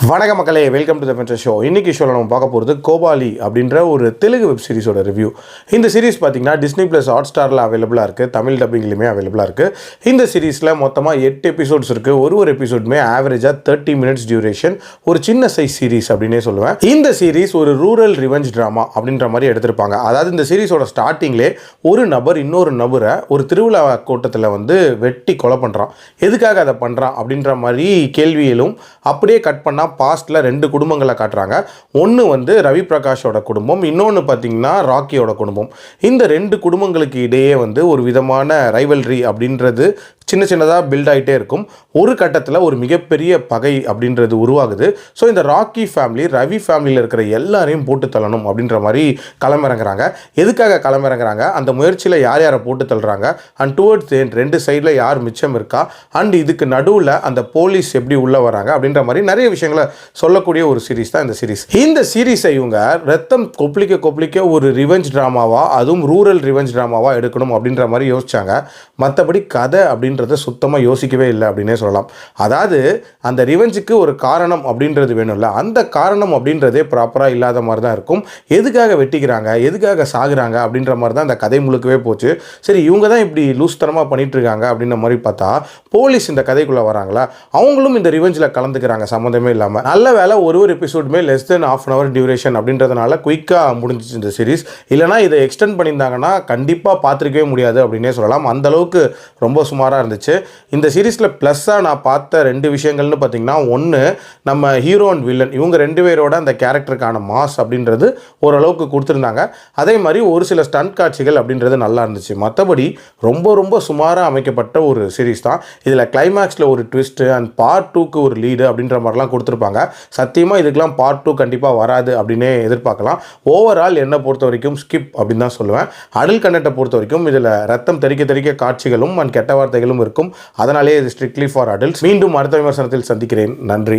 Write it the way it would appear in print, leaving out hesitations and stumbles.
வணக்க மக்களே, welcome to the ஃபென்சர் show. இன்னைக்கு ஷோவில் நம்ம பார்க்க போகிறது கோபாலி அப்படின்ற ஒரு தெலுங்கு வெப் சீரிஸோட ரிவ்யூ. இந்த சீரிஸ் பார்த்தீங்கன்னா டிஸ்னி ப்ளஸ் ஹாட் ஸ்டாரில் அவைலபிளாக இருக்குது, தமிழ் டப்பிங்லையுமே அவைலபிளாக இருக்குது. இந்த சீரிஸில் மொத்தமாக 8 எபிசோட்ஸ் இருக்குது. ஒரு எபிசோடுமே ஆவரேஜாக 30 மினிட்ஸ் டியூரேஷன். ஒரு சின்ன சைஸ் சீரிஸ் அப்படின்னே சொல்லுவேன். இந்த சீரிஸ் ஒரு ரூரல் ரிவெஞ்ச் ட்ராமா அப்படின்ற மாதிரி எடுத்திருப்பாங்க. அதாவது இந்த சீரிஸோட ஸ்டார்டிங்லே ஒரு நபர் இன்னொரு நபரை ஒரு திருவிழா கூட்டத்தில் வெட்டி கொலை பண்ணுறான். எதுக்காக அதை பண்ணுறான் அப்படின்ற மாதிரி கேள்வியிலும் அப்படியே கட் பண்ணால் பாஸ்ட்டில் 2 குடும்பங்களை காட்டுறாங்க. ஒன்று ரவி பிரகாஷோட குடும்பம், இன்னொன்று பார்த்தீங்கன்னா ராக்கியோட குடும்பம். இந்த 2 குடும்பங்களுக்கு இடையே ஒரு விதமான ரைவல்ரி அப்படின்றது சின்னதாக பில்ட் ஆகிட்டே இருக்கும். ஒரு கட்டத்தில் ஒரு மிகப்பெரிய பகை அப்படின்றது உருவாகுது. ஸோ இந்த ராக்கி ஃபேமிலி ரவி ஃபேமிலியில் இருக்கிற எல்லாரையும் போட்டு தள்ளணும் அப்படின்ற மாதிரி களமிறங்குறாங்க. எதுக்காக களமிறங்குறாங்க, அந்த முயற்சியில் யார் யாரை போட்டு தள்ளுறாங்க, அண்ட் டுவர்ட்ஸ் எண்ட் 2 சைடில் யார் மிச்சம் இருக்கா, அண்ட் இதுக்கு நடுவில் அந்த போலீஸ் எப்படி உள்ளே வராங்க அப்படின்ற மாதிரி நிறைய விஷயங்களை சொல்லக்கூடிய ஒரு சீரிஸ் தான் இந்த சீரிஸ். இந்த சீரிஸை இவங்க ரத்தம் கொப்பளிக்க ஒரு ரிவெஞ்ச் ட்ராமாவா, அதுவும் ரூரல் ரிவெஞ்ச் ட்ராமாவா எடுக்கணும் அப்படின்ற மாதிரி யோசிச்சாங்க. மற்றபடி கதை அப்படின்றத சுத்தமாக யோசிக்கவே இல்லை அப்படின்னே சொல்லலாம். அதாவது அந்த ரிவெஞ்சுக்கு ஒரு காரணம் அப்படின்றது வேணும்ல, அந்த காரணம் அப்படின்றதே ப்ராப்பராக இல்லாத மாதிரி தான் இருக்கும். எதுக்காக வெட்டிக்கிறாங்க, எதுக்காக சாகுறாங்க அப்படின்ற மாதிரி தான் அந்த கதை முழுக்கவே போச்சு. சரி, இவங்க தான் இப்படி லூஸ்தனமாக பண்ணிட்டு இருக்காங்க அப்படின்ற மாதிரி பார்த்தா போலீஸ் இந்த கதைக்குள்ளே வராங்களா, அவங்களும் இந்த ரிவெஞ்சில் கலந்துக்கிறாங்க சம்மந்தமே இல்லாமல். நல்ல வேலை ஒரு எபிசோடுமே லெஸ் தென் ½ hour டியூரேஷன் அப்படின்றதுனால குயிக்காக முடிஞ்சிச்சு இந்த சீரிஸ். இல்லைனா இதை எக்ஸ்டெண்ட் பண்ணியிருந்தாங்கன்னா கண்டிப்பாக பார்த்துருக்கவே முடியாது அப்படின்னே சொல்லலாம். அந்தளவுக்கு ரொம்ப சுமாராக இருந்துச்சு. இந்த சீரிஸில் ப்ளஸ்ஸாக நான் பார்த்த 2 விஷயங்கள்னு பார்த்தீங்கன்னா, ஒன்று நம்ம ஹீரோ அண்ட் வில்லன் இவங்க 2 பேரோட அந்த கேரக்டருக்கான மாஸ் அப்படின்றது ஓரளவுக்கு கொடுத்துருந்தாங்க. அதே மாதிரி ஒரு சில ஸ்டண்ட் காட்சிகள் அப்படின்றது நல்லா இருந்துச்சு. மற்றபடி ரொம்ப சுமாராக அமைக்கப்பட்ட ஒரு சீரிஸ் தான். இதில் கிளைமேக்ஸில் ஒரு ட்விஸ்ட்டு அண்ட் பார்ட் 2க்கு ஒரு லீடு அப்படின்ற மாதிரிலாம் கொடுத்துருப்பாங்க. சத்தியமாக இதுக்கெலாம் பார்ட் 2 கண்டிப்பாக வராது அப்படின்னே எதிர்பார்க்கலாம். ஓவரால் என்னை பொறுத்த வரைக்கும் ஸ்கிப் அப்படின்னு தான் சொல்லுவேன். அடல்ட் கண்டென்ட்டை பொறுத்த வரைக்கும் இதில் ரத்தம் தெறிக்க காட்சிகளும் அண்ட் கெட்ட வார்த்தைகளும் இருக்கும். அதனாலே இது ஸ்ட்ரிக்ட்லி ஃபார் அடல்ட்ஸ். மீண்டும் அடுத்த விமர்சனத்தில் சந்திக்கிறேன். நன்றி.